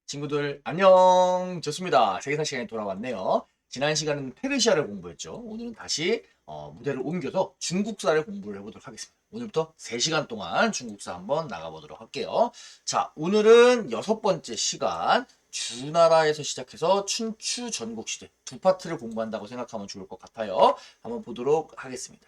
친구들 안녕. 좋습니다. 세계사 시간이 돌아왔네요. 지난 시간은 페르시아를 공부했죠. 오늘은 다시 무대를 옮겨서 중국사를 공부를 해보도록 하겠습니다. 오늘부터 3시간 동안 중국사 한번 나가보도록 할게요. 자, 오늘은 6번째 시간 주나라에서 시작해서 춘추 전국시대 두 파트를 공부한다고 생각하면 좋을 것 같아요. 한번 보도록 하겠습니다.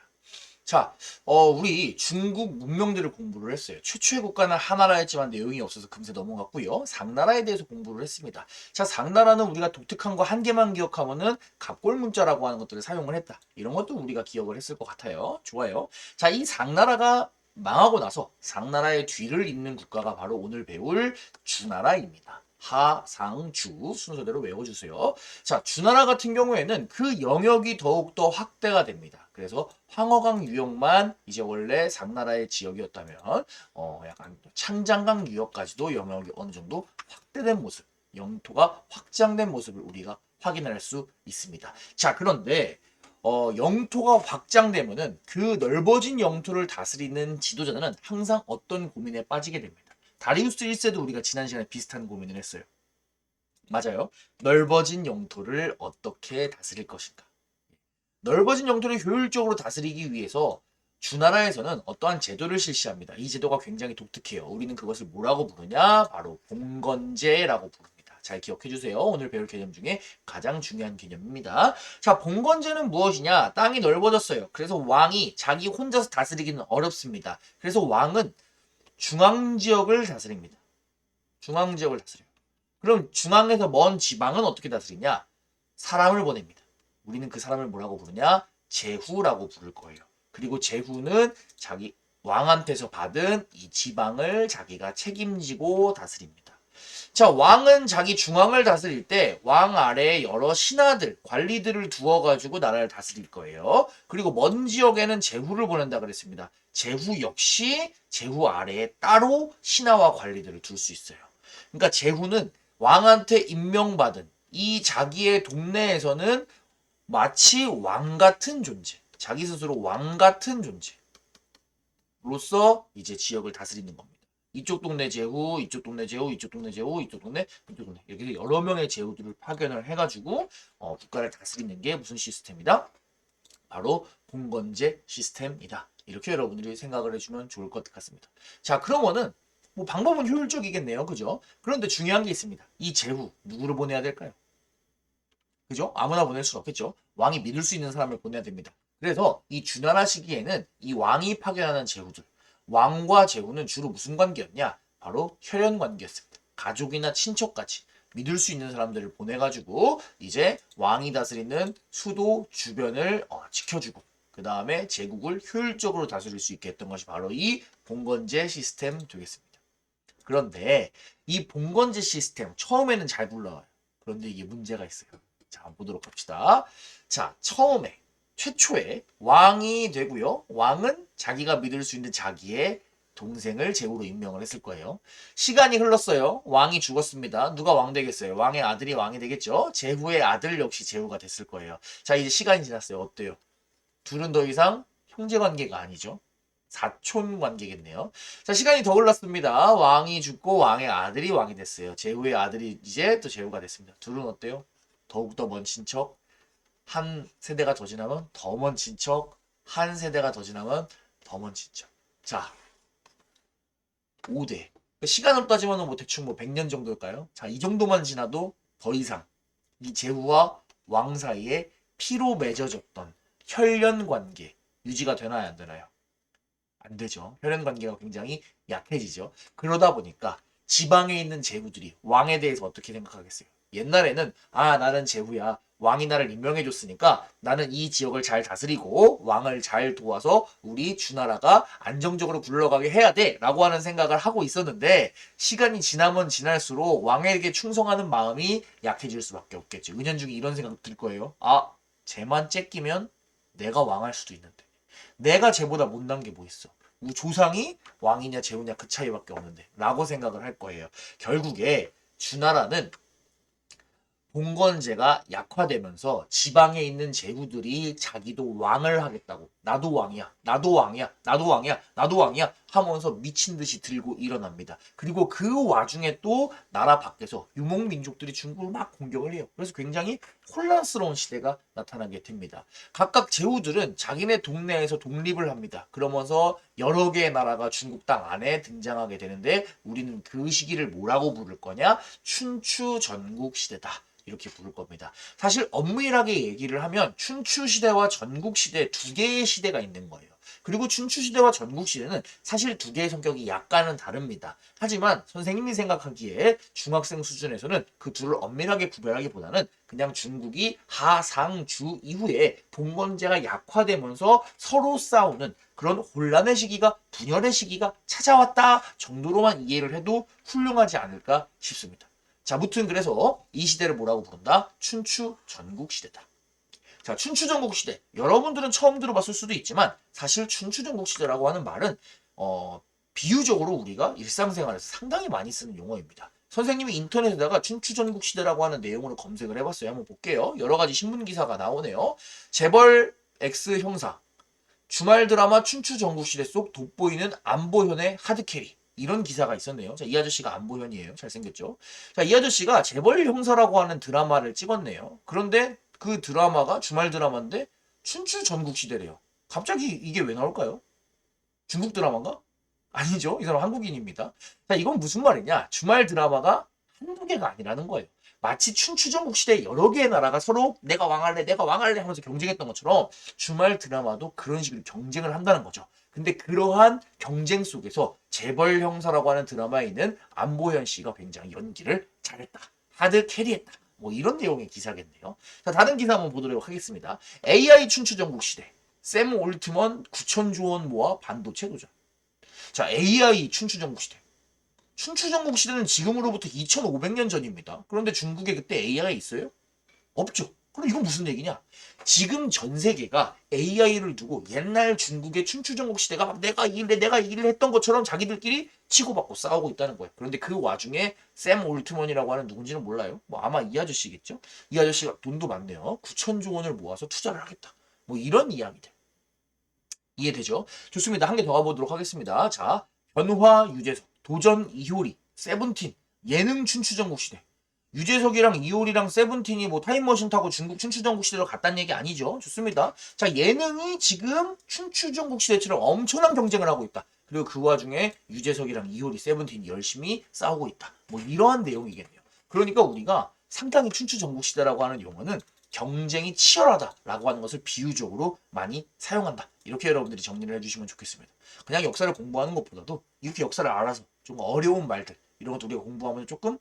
자, 우리 중국 문명들을 공부를 했어요. 최초의 국가는 하나라였지만 내용이 없어서 금세 넘어갔고요. 상나라에 대해서 공부를 했습니다. 자, 상나라는 우리가 독특한 거 한 개만 기억하면은 갑골문자라고 하는 것들을 사용을 했다. 이런 것도 우리가 기억을 했을 것 같아요. 좋아요. 자, 이 상나라가 망하고 나서 상나라의 뒤를 잇는 국가가 바로 오늘 배울 주나라입니다. 하상주 순서대로 외워주세요. 자, 주나라 같은 경우에는 그 영역이 더욱더 확대가 됩니다. 그래서 황허강 유역만 이제 원래 상나라의 지역이었다면 약간 창장강 유역까지도 영역이 어느 정도 확대된 모습, 영토가 확장된 모습을 우리가 확인할 수 있습니다. 자, 그런데 영토가 확장되면은 그 넓어진 영토를 다스리는 지도자는 항상 어떤 고민에 빠지게 됩니다. 다리우스 1세도 우리가 지난 시간에 비슷한 고민을 했어요. 맞아요. 넓어진 영토를 어떻게 다스릴 것인가. 넓어진 영토를 효율적으로 다스리기 위해서 주나라에서는 어떠한 제도를 실시합니다. 이 제도가 굉장히 독특해요. 우리는 그것을 뭐라고 부르냐? 바로 봉건제라고 부릅니다. 잘 기억해 주세요. 오늘 배울 개념 중에 가장 중요한 개념입니다. 자, 봉건제는 무엇이냐? 땅이 넓어졌어요. 그래서 왕이 자기 혼자서 다스리기는 어렵습니다. 그래서 왕은 중앙지역을 다스립니다. 중앙지역을 다스려요. 그럼 중앙에서 먼 지방은 어떻게 다스리냐? 사람을 보냅니다. 우리는 그 사람을 뭐라고 부르냐? 제후라고 부를 거예요. 그리고 제후는 자기 왕한테서 받은 이 지방을 자기가 책임지고 다스립니다. 자, 왕은 자기 중앙을 다스릴 때 왕 아래에 여러 신하들, 관리들을 두어가지고 나라를 다스릴 거예요. 그리고 먼 지역에는 제후를 보낸다 그랬습니다. 제후 역시 제후 아래에 따로 신하와 관리들을 둘 수 있어요. 그러니까 제후는 왕한테 임명받은 이 자기의 동네에서는 마치 왕 같은 존재, 자기 스스로 왕 같은 존재로서 이제 지역을 다스리는 겁니다. 이쪽 동네 제후, 이쪽 동네 제후, 이쪽 동네 제후, 이쪽 동네, 이쪽 동네 이렇게 여러 명의 제후들을 파견을 해가지고 국가를 다스리는 게 무슨 시스템이다? 바로 봉건제 시스템이다. 이렇게 여러분들이 생각을 해주면 좋을 것 같습니다. 자, 그러면은 뭐 방법은 효율적이겠네요, 그죠? 그런데 중요한 게 있습니다. 이 제후 누구를 보내야 될까요? 그죠? 아무나 보낼 수는 없겠죠. 왕이 믿을 수 있는 사람을 보내야 됩니다. 그래서 이 주나라 시기에는 이 왕이 파견하는 제후들, 왕과 제후는 주로 무슨 관계였냐? 바로 혈연 관계였습니다. 가족이나 친척까지 믿을 수 있는 사람들을 보내가지고 이제 왕이 다스리는 수도 주변을 지켜주고 그 다음에 제국을 효율적으로 다스릴 수 있게 했던 것이 바로 이 봉건제 시스템 되겠습니다. 그런데 이 봉건제 시스템 처음에는 잘 굴러가요. 그런데 이게 문제가 있어요. 자, 한번 보도록 합시다. 자, 처음에 최초에 왕이 되고요. 왕은 자기가 믿을 수 있는 자기의 동생을 제후로 임명을 했을 거예요. 시간이 흘렀어요. 왕이 죽었습니다. 누가 왕 되겠어요? 왕의 아들이 왕이 되겠죠. 제후의 아들 역시 제후가 됐을 거예요. 자, 이제 시간이 지났어요. 어때요? 둘은 더 이상 형제 관계가 아니죠. 사촌 관계겠네요. 자, 시간이 더 흘렀습니다. 왕이 죽고 왕의 아들이 왕이 됐어요. 제후의 아들이 이제 또 제후가 됐습니다. 둘은 어때요? 더욱더 먼 친척, 한 세대가 더 지나면 더 먼 친척, 한 세대가 더 지나면 더 먼 친척. 자, 5대. 시간으로 따지면 뭐 대충 뭐 100년 정도일까요? 자, 이 정도만 지나도 더 이상 이 제후와 왕 사이에 피로 맺어졌던 혈연 관계 유지가 되나요, 안 되나요? 안 되죠. 혈연 관계가 굉장히 약해지죠. 그러다 보니까 지방에 있는 제후들이 왕에 대해서 어떻게 생각하겠어요? 옛날에는 나는 제후야. 왕이 나를 임명해줬으니까 나는 이 지역을 잘 다스리고 왕을 잘 도와서 우리 주나라가 안정적으로 굴러가게 해야 돼 라고 하는 생각을 하고 있었는데 시간이 지나면 지날수록 왕에게 충성하는 마음이 약해질 수밖에 없겠죠. 은연중에 이런 생각 들 거예요. 쟤만 째끼면 내가 왕할 수도 있는데 내가 쟤보다 못난 게 뭐 있어. 우리 조상이 왕이냐 제후냐 그 차이밖에 없는데 라고 생각을 할 거예요. 결국에 주나라는 봉건제가 약화되면서 지방에 있는 제후들이 자기도 왕을 하겠다고 나도 왕이야, 나도 왕이야, 나도 왕이야, 나도 왕이야 하면서 미친 듯이 들고 일어납니다. 그리고 그 와중에 또 나라 밖에서 유목민족들이 중국을 막 공격을 해요. 그래서 굉장히 혼란스러운 시대가 나타나게 됩니다. 각각 제후들은 자기네 동네에서 독립을 합니다. 그러면서 여러 개의 나라가 중국 땅 안에 등장하게 되는데 우리는 그 시기를 뭐라고 부를 거냐? 춘추 전국 시대다. 이렇게 부를 겁니다. 사실 엄밀하게 얘기를 하면 춘추 시대와 전국 시대 두 개의 시대가 있는 거예요. 그리고 춘추 시대와 전국 시대는 사실 두 개의 성격이 약간은 다릅니다. 하지만 선생님이 생각하기에 중학생 수준에서는 그 둘을 엄밀하게 구별하기보다는 그냥 중국이 하상주 이후에 봉건제가 약화되면서 서로 싸우는 그런 혼란의 시기가 분열의 시기가 찾아왔다 정도로만 이해를 해도 훌륭하지 않을까 싶습니다. 자, 무튼 그래서 이 시대를 뭐라고 부른다? 춘추 전국 시대다. 자, 춘추 전국 시대. 여러분들은 처음 들어봤을 수도 있지만 사실 춘추 전국 시대라고 하는 말은 비유적으로 우리가 일상생활에서 상당히 많이 쓰는 용어입니다. 선생님이 인터넷에다가 춘추 전국 시대라고 하는 내용을 검색을 해봤어요. 한번 볼게요. 여러 가지 신문 기사가 나오네요. 재벌 X 형사, 주말 드라마 춘추 전국 시대 속 돋보이는 안보현의 하드캐리. 이런 기사가 있었네요. 자, 이 아저씨가 안보현이에요. 잘생겼죠? 자, 이 아저씨가 재벌 형사라고 하는 드라마를 찍었네요. 그런데 그 드라마가 주말 드라마인데 춘추 전국 시대래요. 갑자기 이게 왜 나올까요? 중국 드라마인가? 아니죠. 이 사람 한국인입니다. 자, 이건 무슨 말이냐? 주말 드라마가 한두 개가 아니라는 거예요. 마치 춘추전국 시대 여러 개의 나라가 서로 내가 왕할래, 내가 왕할래 하면서 경쟁했던 것처럼 주말 드라마도 그런 식으로 경쟁을 한다는 거죠. 근데 그러한 경쟁 속에서 재벌 형사라고 하는 드라마에 있는 안보현 씨가 굉장히 연기를 잘했다. 하드 캐리했다. 뭐 이런 내용의 기사겠네요. 자, 다른 기사 한번 보도록 하겠습니다. AI 춘추전국 시대. 샘 올트먼 9천조 원 모아 반도체 도전. 자, AI 춘추전국 시대. 춘추전국 시대는 지금으로부터 2500년 전입니다. 그런데 중국에 그때 AI가 있어요? 없죠. 그럼 이건 무슨 얘기냐? 지금 전 세계가 AI를 두고 옛날 중국의 춘추전국 시대가 막 내가 이길래 내가 이길래 했던 것처럼 자기들끼리 치고받고 싸우고 있다는 거예요. 그런데 그 와중에 샘 올트먼이라고 하는 누군지는 몰라요. 뭐 아마 이 아저씨겠죠? 이 아저씨가 돈도 많네요. 9천조 원을 모아서 투자를 하겠다. 뭐 이런 이야기들. 이해되죠? 좋습니다. 한 개 더 가보도록 하겠습니다. 자, 변화 유재석, 도전 이효리, 세븐틴, 예능 춘추전국 시대. 유재석이랑 이효리랑 세븐틴이 뭐 타임머신 타고 중국 춘추전국 시대로 갔다는 얘기 아니죠? 좋습니다. 자, 예능이 지금 춘추전국 시대처럼 엄청난 경쟁을 하고 있다. 그리고 그 와중에 유재석이랑 이효리, 세븐틴이 열심히 싸우고 있다. 뭐 이러한 내용이겠네요. 그러니까 우리가 상당히 춘추전국 시대라고 하는 용어는 경쟁이 치열하다라고 하는 것을 비유적으로 많이 사용한다. 이렇게 여러분들이 정리를 해주시면 좋겠습니다. 그냥 역사를 공부하는 것보다도 이렇게 역사를 알아서 좀 어려운 말들 이런 것도 우리가 공부하면 조금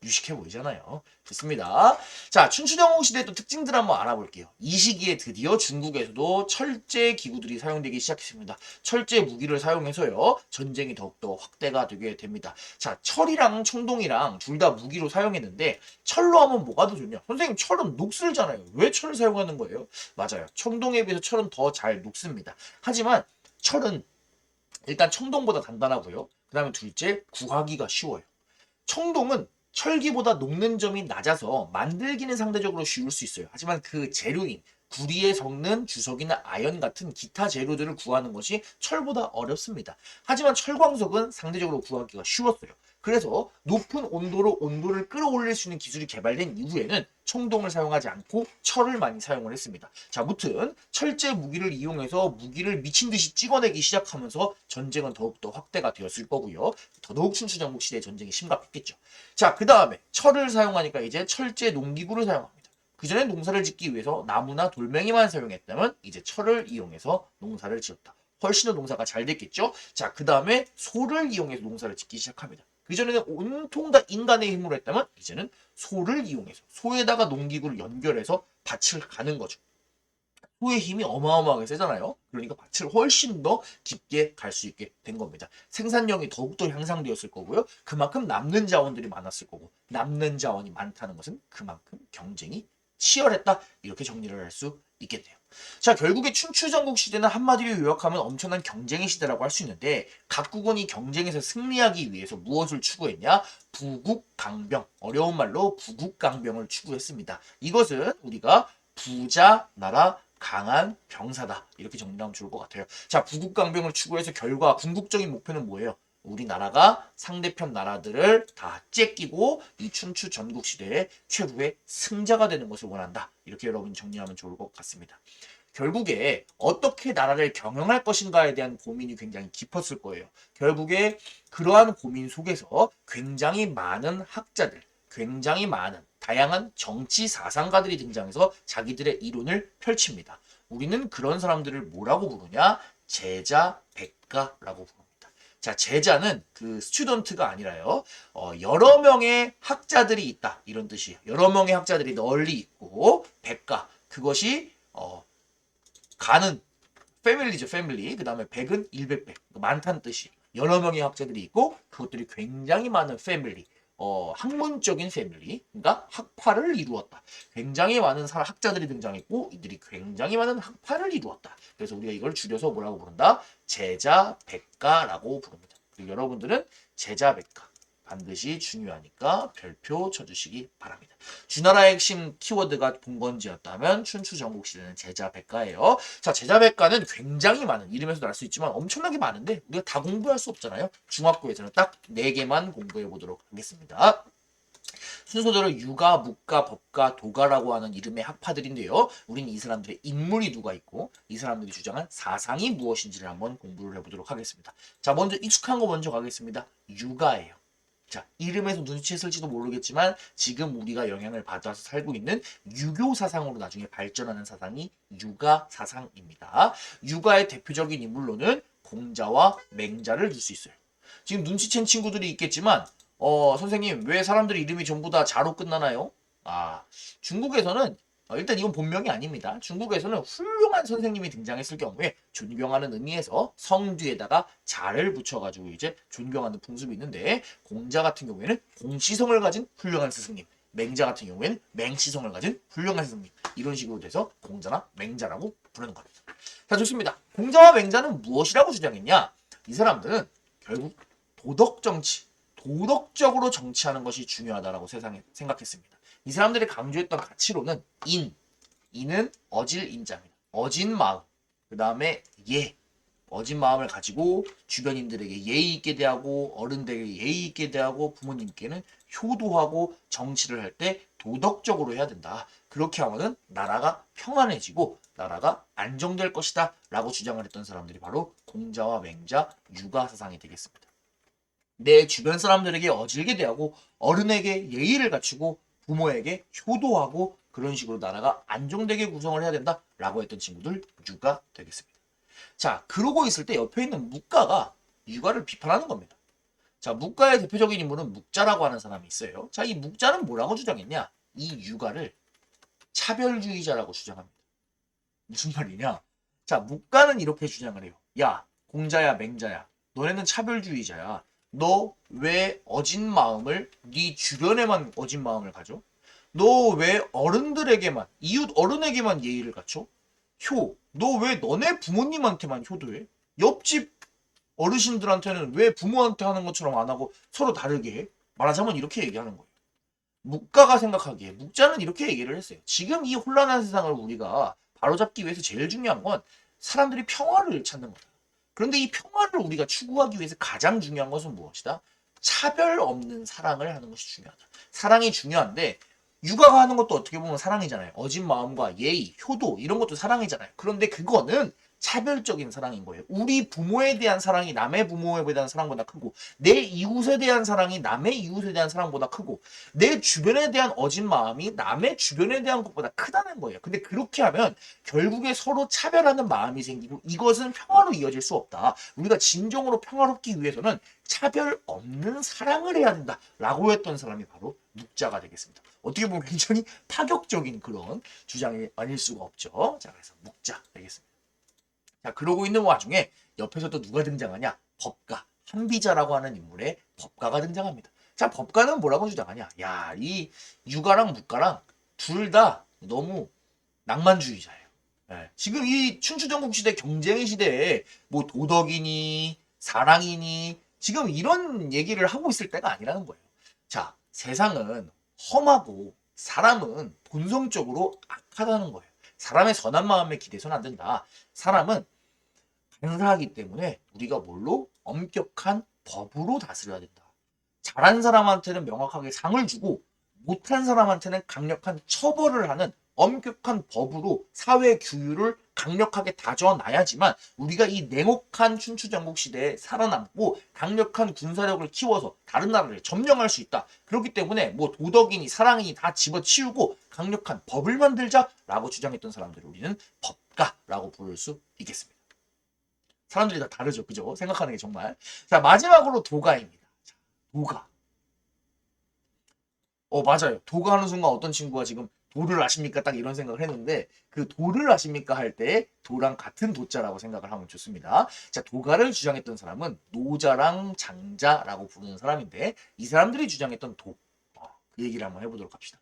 유식해 보이잖아요. 좋습니다. 자, 춘추전국 시대의 또 특징들 한번 알아볼게요. 이 시기에 드디어 중국에서도 철제 기구들이 사용되기 시작했습니다. 철제 무기를 사용해서요. 전쟁이 더욱더 확대가 되게 됩니다. 자, 철이랑 청동이랑 둘 다 무기로 사용했는데 철로 하면 뭐가 더 좋냐? 선생님, 철은 녹슬잖아요. 왜 철을 사용하는 거예요? 맞아요. 청동에 비해서 철은 더 잘 녹습니다. 하지만 철은 일단 청동보다 단단하고요. 그 다음에 둘째, 구하기가 쉬워요. 청동은 철기보다 녹는 점이 낮아서 만들기는 상대적으로 쉬울 수 있어요. 하지만 그 재료인 구리에 섞는 주석이나 아연 같은 기타 재료들을 구하는 것이 철보다 어렵습니다. 하지만 철광석은 상대적으로 구하기가 쉬웠어요. 그래서 높은 온도로 온도를 끌어올릴 수 있는 기술이 개발된 이후에는 청동을 사용하지 않고 철을 많이 사용을 했습니다. 자, 무튼 철제 무기를 이용해서 무기를 미친 듯이 찍어내기 시작하면서 전쟁은 더욱더 확대가 되었을 거고요. 더더욱 춘추전국 시대의 전쟁이 심각했겠죠. 자, 그 다음에 철을 사용하니까 이제 철제 농기구를 사용합니다. 그 전에 농사를 짓기 위해서 나무나 돌멩이만 사용했다면 이제 철을 이용해서 농사를 지었다. 훨씬 더 농사가 잘 됐겠죠. 자, 그 다음에 소를 이용해서 농사를 짓기 시작합니다. 그전에는 온통 다 인간의 힘으로 했다면 이제는 소를 이용해서 소에다가 농기구를 연결해서 밭을 가는 거죠. 소의 힘이 어마어마하게 세잖아요. 그러니까 밭을 훨씬 더 깊게 갈 수 있게 된 겁니다. 생산량이 더욱더 향상되었을 거고요. 그만큼 남는 자원들이 많았을 거고 남는 자원이 많다는 것은 그만큼 경쟁이 치열했다. 이렇게 정리를 할 수 있겠네요. 자, 결국에 춘추전국 시대는 한마디로 요약하면 엄청난 경쟁의 시대라고 할 수 있는데 각국은 이 경쟁에서 승리하기 위해서 무엇을 추구했냐? 부국강병, 어려운 말로 부국강병을 추구했습니다. 이것은 우리가 부자 나라, 강한 병사다. 이렇게 정리하면 좋을 것 같아요. 자, 부국강병을 추구해서 결과 궁극적인 목표는 뭐예요? 우리나라가 상대편 나라들을 다 째끼고 이 춘추 전국 시대의 최후의 승자가 되는 것을 원한다. 이렇게 여러분 정리하면 좋을 것 같습니다. 결국에 어떻게 나라를 경영할 것인가에 대한 고민이 굉장히 깊었을 거예요. 결국에 그러한 고민 속에서 굉장히 많은 학자들, 굉장히 많은 다양한 정치 사상가들이 등장해서 자기들의 이론을 펼칩니다. 우리는 그런 사람들을 뭐라고 부르냐? 제자, 백가라고 부릅니다. 자, 제자는 그 스튜던트가 아니라요. 여러 명의 학자들이 있다. 이런 뜻이에요. 여러 명의 학자들이 널리 있고 백가, 그것이 가는 패밀리죠, 패밀리. 그 다음에 백은 일백백, 많다는 뜻이. 여러 명의 학자들이 있고 그것들이 굉장히 많은 패밀리, 학문적인 패밀리, 그러니까 학파를 이루었다. 굉장히 많은 학자들이 등장했고 이들이 굉장히 많은 학파를 이루었다. 그래서 우리가 이걸 줄여서 뭐라고 부른다? 제자 백가라고 부릅니다. 그리고 여러분들은 제자 백가 반드시 중요하니까 별표 쳐주시기 바랍니다. 주나라의 핵심 키워드가 봉건지였다면 춘추 전국시대는 제자 백가예요. 자, 제자 백가는 굉장히 많은, 이름에서도 알 수 있지만 엄청나게 많은데 우리가 다 공부할 수 없잖아요. 중학교에서는 딱 4개만 공부해 보도록 하겠습니다. 순서대로 유가, 묵가, 법가, 도가라고 하는 이름의 학파들인데요. 우리는 이 사람들의 인물이 누가 있고 이 사람들이 주장한 사상이 무엇인지를 한번 공부를 해보도록 하겠습니다. 자, 먼저 익숙한 거 먼저 가겠습니다. 유가예요. 자, 이름에서 눈치챘을지도 모르겠지만 지금 우리가 영향을 받아서 살고 있는 유교 사상으로 나중에 발전하는 사상이 유가 사상입니다. 유가의 대표적인 인물로는 공자와 맹자를 둘 수 있어요. 지금 눈치챈 친구들이 있겠지만 선생님 왜 사람들 이름이 전부 다 자로 끝나나요? 중국에서는 일단 이건 본명이 아닙니다. 중국에서는 훌륭한 선생님이 등장했을 경우에 존경하는 의미에서 성 뒤에다가 자를 붙여가지고 이제 존경하는 풍습이 있는데 공자 같은 경우에는 공시성을 가진 훌륭한 스승님, 맹자 같은 경우에는 맹시성을 가진 훌륭한 스승님, 이런 식으로 돼서 공자나 맹자라고 부르는 겁니다. 자, 좋습니다. 공자와 맹자는 무엇이라고 주장했냐? 이 사람들은 결국 도덕 정치, 도덕적으로 정치하는 것이 중요하다라고 세상에 생각했습니다. 이 사람들이 강조했던 가치로는 인은 어질 인자입니다. 어진 마음, 그 다음에 어진 마음을 가지고 주변인들에게 예의 있게 대하고 어른들에게 예의 있게 대하고 부모님께는 효도하고 정치를 할 때 도덕적으로 해야 된다. 그렇게 하면은 나라가 평안해지고 나라가 안정될 것이다 라고 주장을 했던 사람들이 바로 공자와 맹자, 유가 사상이 되겠습니다. 내 주변 사람들에게 어질게 대하고 어른에게 예의를 갖추고 부모에게 효도하고 그런 식으로 나라가 안정되게 구성을 해야 된다라고 했던 친구들 유가 되겠습니다. 자, 그러고 있을 때 옆에 있는 묵가가 유가를 비판하는 겁니다. 자, 묵가의 대표적인 인물은 묵자라고 하는 사람이 있어요. 자, 이 묵자는 뭐라고 주장했냐? 이 유가를 차별주의자라고 주장합니다. 무슨 말이냐? 자, 묵가는 이렇게 주장을 해요. 야, 공자야, 맹자야, 너네는 차별주의자야. 너 왜 어진 마음을 네 주변에만 어진 마음을 가져? 너 왜 어른들에게만 이웃 어른에게만 예의를 갖춰? 너 왜 너네 부모님한테만 효도해? 옆집 어르신들한테는 왜 부모한테 하는 것처럼 안 하고 서로 다르게 해? 말하자면 이렇게 얘기하는 거예요. 묵가가 생각하기에 묵자는 이렇게 얘기를 했어요. 지금 이 혼란한 세상을 우리가 바로잡기 위해서 제일 중요한 건 사람들이 평화를 찾는 거다. 그런데 이 평화를 우리가 추구하기 위해서 가장 중요한 것은 무엇이다? 차별 없는 사랑을 하는 것이 중요하다. 사랑이 중요한데 육아가 하는 것도 어떻게 보면 사랑이잖아요. 어진 마음과 예의, 효도 이런 것도 사랑이잖아요. 그런데 그거는 차별적인 사랑인 거예요. 우리 부모에 대한 사랑이 남의 부모에 대한 사랑보다 크고 내 이웃에 대한 사랑이 남의 이웃에 대한 사랑보다 크고 내 주변에 대한 어진 마음이 남의 주변에 대한 것보다 크다는 거예요. 근데 그렇게 하면 결국에 서로 차별하는 마음이 생기고 이것은 평화로 이어질 수 없다. 우리가 진정으로 평화롭기 위해서는 차별 없는 사랑을 해야 된다라고 했던 사람이 바로 묵자가 되겠습니다. 어떻게 보면 굉장히 파격적인 그런 주장이 아닐 수가 없죠. 자, 그래서 묵자 되겠습니다. 자, 그러고 있는 와중에 옆에서 또 누가 등장하냐? 법가, 한비자라고 하는 인물의 법가가 등장합니다. 자, 법가는 뭐라고 주장하냐? 야, 이 유가랑 묵가랑 둘 다 너무 낭만주의자예요. 예, 지금 이 춘추전국 시대 경쟁의 시대에 뭐 도덕이니 사랑이니 지금 이런 얘기를 하고 있을 때가 아니라는 거예요. 자, 세상은 험하고 사람은 본성적으로 악하다는 거예요. 사람의 선한 마음에 기대서는 안 된다. 사람은 간사하기 때문에 우리가 뭘로? 엄격한 법으로 다스려야 된다. 잘한 사람한테는 명확하게 상을 주고 못한 사람한테는 강력한 처벌을 하는 엄격한 법으로 사회 규율을 강력하게 다져놔야지만 우리가 이 냉혹한 춘추전국 시대에 살아남고 강력한 군사력을 키워서 다른 나라를 점령할 수 있다. 그렇기 때문에 뭐 도덕이니 사랑이니 다 집어치우고 강력한 법을 만들자라고 주장했던 사람들을 우리는 법가라고 부를 수 있겠습니다. 사람들이 다 다르죠. 그죠? 생각하는 게 정말. 자, 마지막으로 도가입니다. 자, 도가. 맞아요. 도가 하는 순간 어떤 친구가 지금 도를 아십니까? 딱 이런 생각을 했는데 그 도를 아십니까? 할 때 도랑 같은 도자라고 생각을 하면 좋습니다. 자, 도가를 주장했던 사람은 노자랑 장자라고 부르는 사람인데 이 사람들이 주장했던 도. 그 얘기를 한번 해보도록 합시다.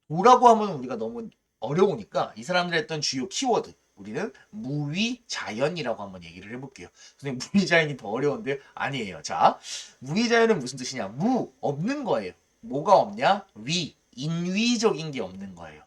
도라고 하면 우리가 너무 어려우니까 이 사람들이 했던 주요 키워드 우리는 무위자연이라고 한번 얘기를 해볼게요. 선생님 무위자연이 더 어려운데요? 아니에요. 자, 무위자연은 무슨 뜻이냐? 무, 없는 거예요. 뭐가 없냐? 위, 인위적인 게 없는 거예요.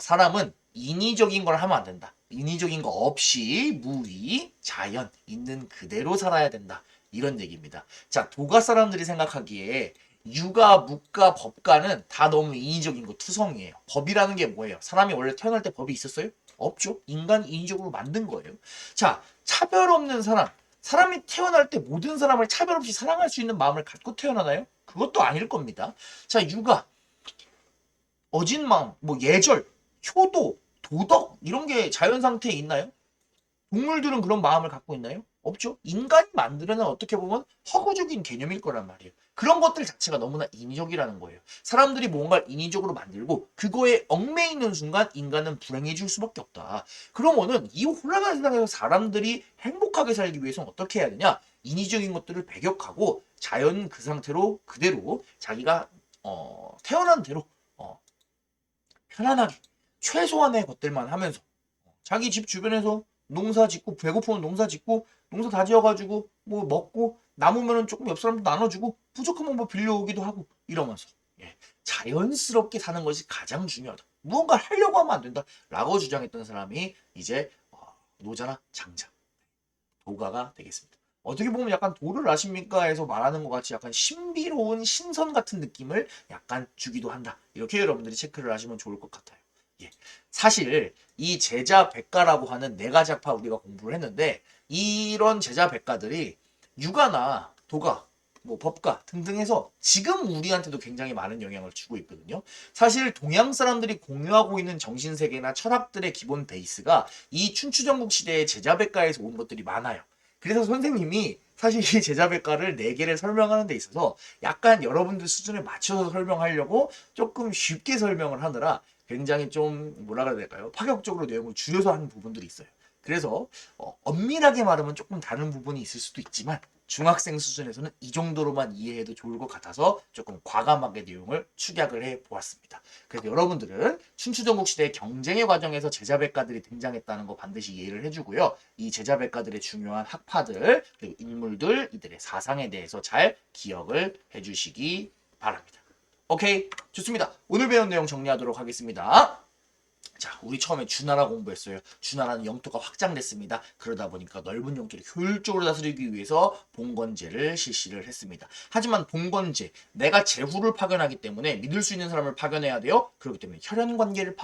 사람은 인위적인 걸 하면 안 된다. 인위적인 거 없이 무위, 자연, 있는 그대로 살아야 된다. 이런 얘기입니다. 자, 도가 사람들이 생각하기에 유가, 묵가, 법가는 다 너무 인위적인 거 투성이에요. 법이라는 게 뭐예요? 사람이 원래 태어날 때 법이 있었어요? 없죠. 인간 인위적으로 만든 거예요. 자, 차별 없는 사람. 사람이 태어날 때 모든 사람을 차별 없이 사랑할 수 있는 마음을 갖고 태어나나요? 그것도 아닐 겁니다. 자, 육아, 어진 마음, 뭐 예절, 효도, 도덕 이런 게 자연 상태에 있나요? 동물들은 그런 마음을 갖고 있나요? 없죠. 인간이 만들어낸 어떻게 보면 허구적인 개념일 거란 말이에요. 그런 것들 자체가 너무나 인위적이라는 거예요. 사람들이 뭔가를 인위적으로 만들고 그거에 얽매이는 순간 인간은 불행해질 수밖에 없다. 그러면은 이 혼란한 세상에서 사람들이 행복하게 살기 위해서는 어떻게 해야 되냐? 인위적인 것들을 배격하고 자연 그 상태로 그대로 자기가 태어난 대로 편안하게 최소한의 것들만 하면서 자기 집 주변에서 농사 짓고 배고프면 농사 짓고 농사 다 지어가지고 뭐 먹고 남으면은 조금 옆 사람도 나눠주고 부족하면 뭐 빌려오기도 하고 이러면서 자연스럽게 사는 것이 가장 중요하다. 무언가 하려고 하면 안 된다라고 주장했던 사람이 이제 노자나 장자, 도가가 되겠습니다. 어떻게 보면 약간 도를 아십니까? 에서 말하는 것 같이 약간 신비로운 신선 같은 느낌을 약간 주기도 한다. 이렇게 여러분들이 체크를 하시면 좋을 것 같아요. 예. 사실 이 제자 백가라고 하는 네 가지 학파 우리가 공부를 했는데 이런 제자 백가들이 유가나 도가 뭐 법가 등등 해서 지금 우리한테도 굉장히 많은 영향을 주고 있거든요. 사실 동양 사람들이 공유하고 있는 정신세계나 철학들의 기본 베이스가 이 춘추전국 시대의 제자 백가에서 온 것들이 많아요. 그래서 선생님이 사실 이 제자 백가를 4개를 설명하는 데 있어서 약간 여러분들 수준에 맞춰서 설명하려고 조금 쉽게 설명을 하느라 굉장히 좀 뭐라 그래야 될까요? 파격적으로 내용을 줄여서 하는 부분들이 있어요. 그래서 엄밀하게 말하면 조금 다른 부분이 있을 수도 있지만 중학생 수준에서는 이 정도로만 이해해도 좋을 것 같아서 조금 과감하게 내용을 축약을 해 보았습니다. 그래서 여러분들은 춘추전국 시대의 경쟁의 과정에서 제자백가들이 등장했다는 거 반드시 이해를 해주고요. 이 제자백가들의 중요한 학파들 그리고 인물들 이들의 사상에 대해서 잘 기억을 해주시기 바랍니다. 오케이, 좋습니다. 오늘 배운 내용 정리하도록 하겠습니다. 자, 우리 처음에 주나라 공부했어요. 주나라는 영토가 확장됐습니다. 그러다 보니까 넓은 영토를 효율적으로 다스리기 위해서 봉건제를 실시를 했습니다. 하지만 봉건제, 내가 제후를 파견하기 때문에 믿을 수 있는 사람을 파견해야 돼요. 그렇기 때문에 혈연 관계를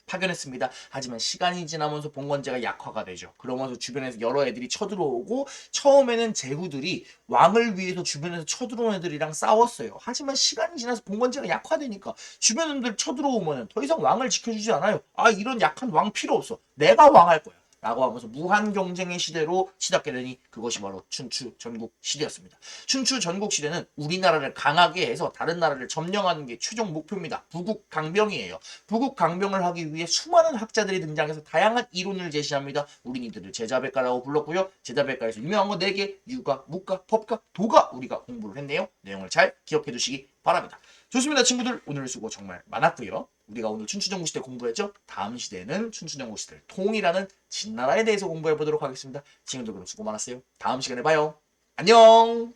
파견했습니다. 하지만 시간이 지나면서 봉건제가 약화가 되죠. 그러면서 주변에서 여러 애들이 쳐들어오고 처음에는 제후들이 왕을 위해서 주변에서 쳐들어온 애들이랑 싸웠어요. 하지만 시간이 지나서 봉건제가 약화되니까 주변 애들 쳐들어오면 더 이상 왕을 지켜주지 않아요. 아, 이런 약한 왕 필요 없어. 내가 왕할 거야. 라고 하면서 무한 경쟁의 시대로 치닫게 되니 그것이 바로 춘추 전국 시대였습니다. 춘추 전국 시대는 우리나라를 강하게 해서 다른 나라를 점령하는 게 최종 목표입니다. 부국 강병이에요. 부국 강병을 하기 위해 수많은 학자들이 등장해서 다양한 이론을 제시합니다. 우린 이들을 제자백가라고 불렀고요. 제자백가에서 유명한 거 4개, 유가, 묵가, 법가, 도가 우리가 공부를 했네요. 내용을 잘 기억해 두시기 바랍니다. 좋습니다, 친구들. 오늘 수고 정말 많았고요. 우리가 오늘 춘추전국 시대 공부했죠? 다음 시대는 춘추전국 시대를 통일하는 진나라에 대해서 공부해 보도록 하겠습니다. 친구들 그럼 수고 많았어요. 다음 시간에 봐요. 안녕.